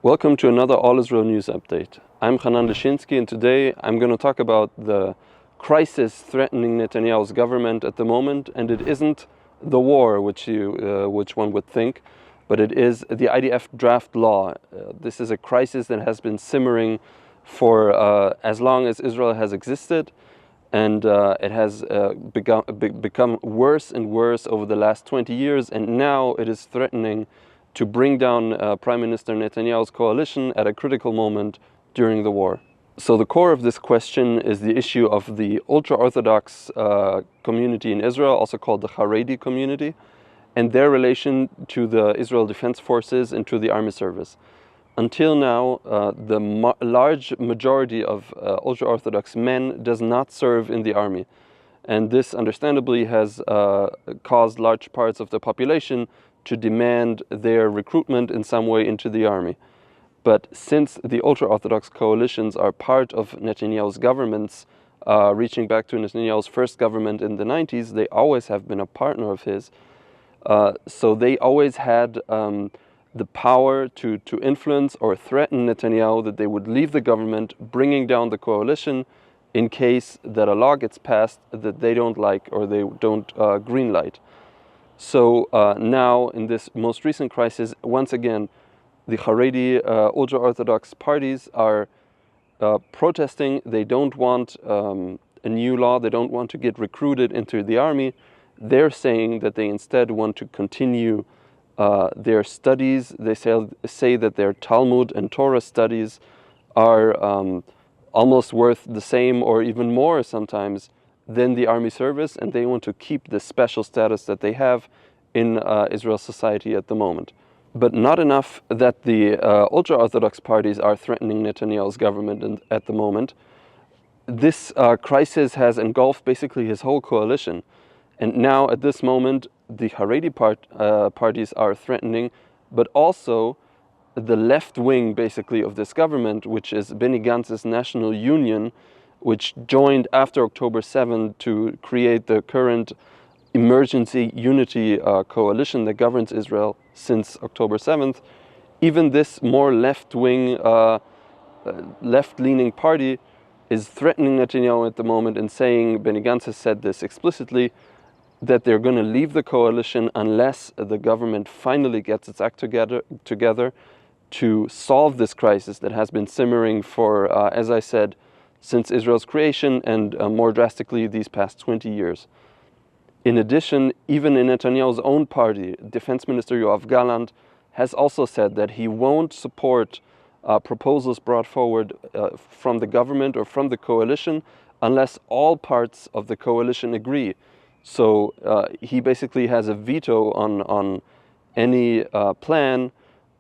Welcome to another All Israel News Update. I'm Hanan Leshinsky, and today I'm going to talk about the crisis threatening Netanyahu's government at the moment. And it isn't the war, which one would think, but it is the IDF draft law. This is a crisis that has been simmering for as long as Israel has existed, and it has become worse and worse over the last 20 years, and now it is threatening to bring down Prime Minister Netanyahu's coalition at a critical moment during the war. So the core of this question is the issue of the ultra-Orthodox community in Israel, also called the Haredi community, and their relation to the Israel Defense Forces and to the army service. Until now, the large majority of ultra-Orthodox men does not serve in the army. And this understandably has caused large parts of the population to demand their recruitment in some way into the army. But since the ultra-Orthodox coalitions are part of Netanyahu's governments, reaching back to Netanyahu's first government in the 90s, they always have been a partner of his. So they always had the power to influence or threaten Netanyahu that they would leave the government, bringing down the coalition in case that a law gets passed that they don't like or they don't greenlight. So now, in this most recent crisis, once again, the Haredi ultra-Orthodox parties are protesting. They don't want a new law. They don't want to get recruited into the army. They're saying that they instead want to continue their studies. They say that their Talmud and Torah studies are almost worth the same or even more sometimes than the army service, and they want to keep the special status that they have in Israel's society at the moment. But not enough that the ultra-Orthodox parties are threatening Netanyahu's government at the moment. This crisis has engulfed basically his whole coalition. And now, at this moment, the Haredi parties are threatening, but also the left wing, basically, of this government, which is Benny Gantz's National Union, which joined after October 7th to create the current emergency unity coalition that governs Israel since October 7th. Even this more left-wing, left-leaning party is threatening Netanyahu at the moment and saying, Benny Gantz has said this explicitly, that they're going to leave the coalition unless the government finally gets its act together to solve this crisis that has been simmering for, as I said, since Israel's creation, and more drastically these past 20 years. In addition, even in Netanyahu's own party, Defense Minister Yoav Gallant has also said that he won't support proposals brought forward from the government or from the coalition unless all parts of the coalition agree. So he basically has a veto on any plan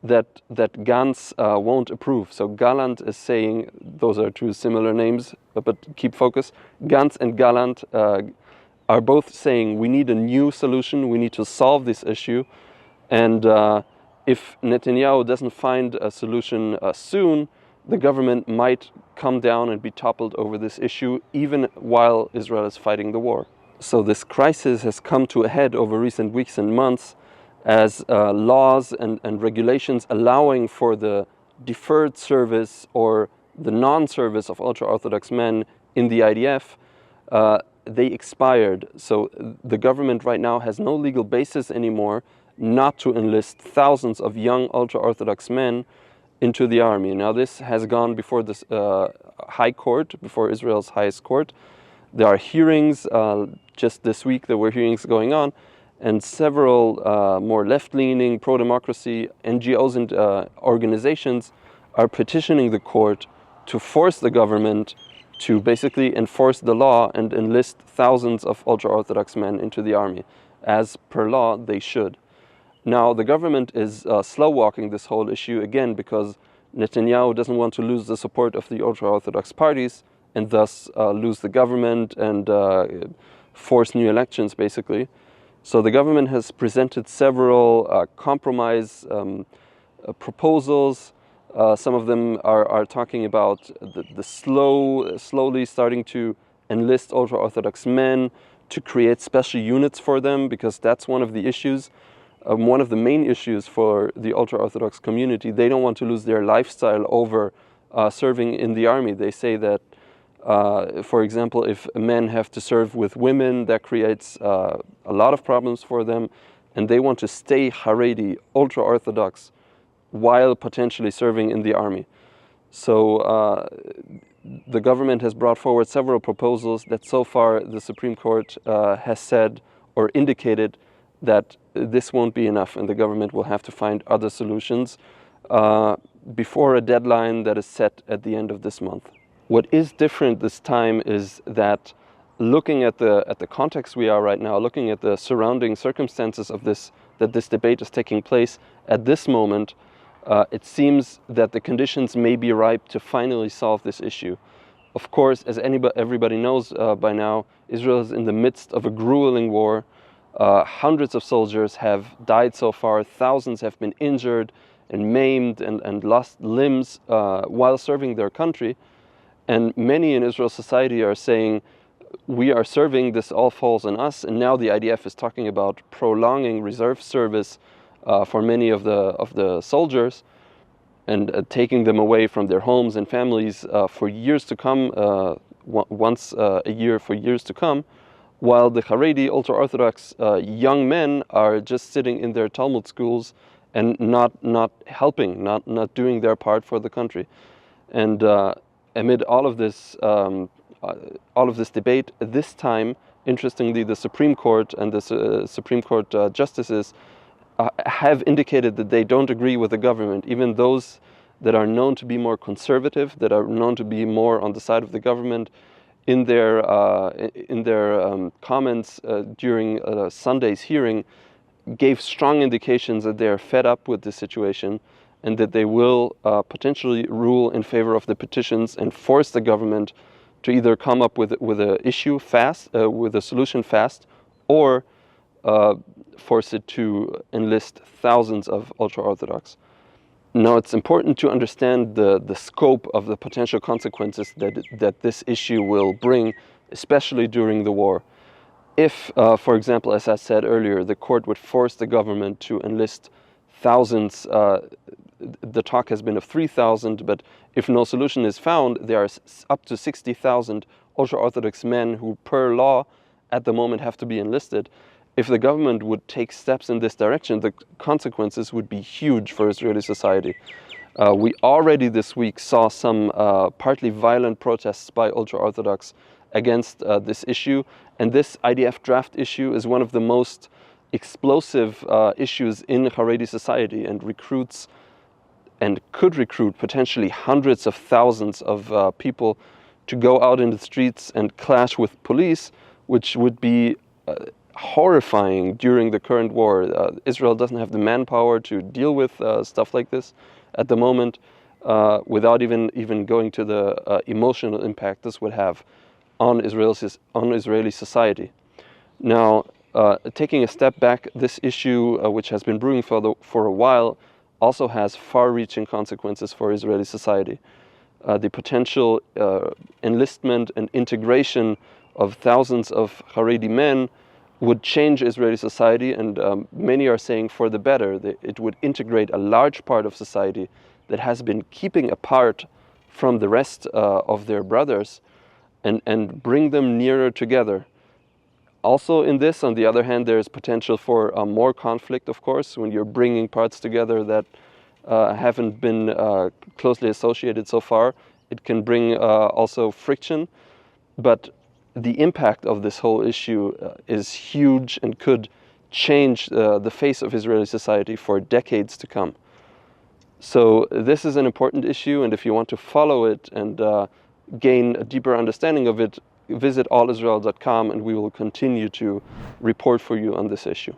that Gantz won't approve. So Gallant is saying, those are two similar names, but keep focus. Gantz and Gallant are both saying we need a new solution, we need to solve this issue, and if Netanyahu doesn't find a solution soon, the government might come down and be toppled over this issue even while Israel is fighting the war. So this crisis has come to a head over recent weeks and months as laws and regulations allowing for the deferred service or the non-service of ultra-Orthodox men in the IDF, they expired. So the government right now has no legal basis anymore not to enlist thousands of young ultra-Orthodox men into the army. Now this has gone before this high court, before Israel's highest court. There are hearings, just this week there were hearings going on, and several more left-leaning, pro-democracy NGOs and organizations are petitioning the court to force the government to basically enforce the law and enlist thousands of ultra-Orthodox men into the army. As per law, they should. Now, the government is slow-walking this whole issue, again, because Netanyahu doesn't want to lose the support of the ultra-Orthodox parties and thus lose the government and force new elections, basically. So the government has presented several compromise proposals. Some of them are talking about the slowly starting to enlist ultra-Orthodox men, to create special units for them, because that's one of the issues. one of the main issues for the ultra-Orthodox community. They don't want to lose their lifestyle over serving in the army. They say that, for example, if men have to serve with women, that creates a lot of problems for them, and they want to stay Haredi, ultra-Orthodox, while potentially serving in the army. So the government has brought forward several proposals that so far the Supreme Court has said or indicated that this won't be enough, and the government will have to find other solutions before a deadline that is set at the end of this month. What is different this time is that, looking at the context we are right now, looking at the surrounding circumstances of this debate is taking place at this moment, it seems that the conditions may be ripe to finally solve this issue. Of course, as everybody knows by now, Israel is in the midst of a grueling war. Hundreds of soldiers have died so far, thousands have been injured and maimed and lost limbs while serving their country. And many in Israel's society are saying, we are serving, this all falls on us. And now the IDF is talking about prolonging reserve service for many of the soldiers, and taking them away from their homes and families for years to come, once a year for years to come, while the Haredi, ultra-Orthodox young men are just sitting in their Talmud schools and not helping, not doing their part for the country. And amid all of this debate, this time, interestingly, the Supreme Court and the Supreme Court justices have indicated that they don't agree with the government. Even those that are known to be more conservative, that are known to be more on the side of the government, in their comments during Sunday's hearing, gave strong indications that they are fed up with this situation, and that they will potentially rule in favor of the petitions and force the government to either come up with an issue fast, with a solution fast, or force it to enlist thousands of ultra-Orthodox. Now, it's important to understand the scope of the potential consequences that this issue will bring, especially during the war. If, for example, as I said earlier, the court would force the government to enlist thousands, the talk has been of 3,000, but if no solution is found, there are up to 60,000 ultra-Orthodox men who, per law, at the moment have to be enlisted. If the government would take steps in this direction, the consequences would be huge for Israeli society. We already this week saw some partly violent protests by ultra-Orthodox against this issue, and this IDF draft issue is one of the most explosive issues in Haredi society, and recruits and could recruit potentially hundreds of thousands of people to go out in the streets and clash with police, which would be horrifying during the current war. Israel doesn't have the manpower to deal with stuff like this at the moment, without even going to the emotional impact this would have on Israeli society. Now, taking a step back, this issue, which has been brewing for a while, also has far-reaching consequences for Israeli society. The potential enlistment and integration of thousands of Haredi men would change Israeli society, and many are saying for the better. It would integrate a large part of society that has been keeping apart from the rest of their brothers, and bring them nearer together. Also in this, on the other hand, there is potential for more conflict, of course, when you're bringing parts together that haven't been closely associated so far. It can bring also friction, but the impact of this whole issue is huge and could change the face of Israeli society for decades to come. So this is an important issue, and if you want to follow it and gain a deeper understanding of it, visit allisrael.com, and we will continue to report for you on this issue.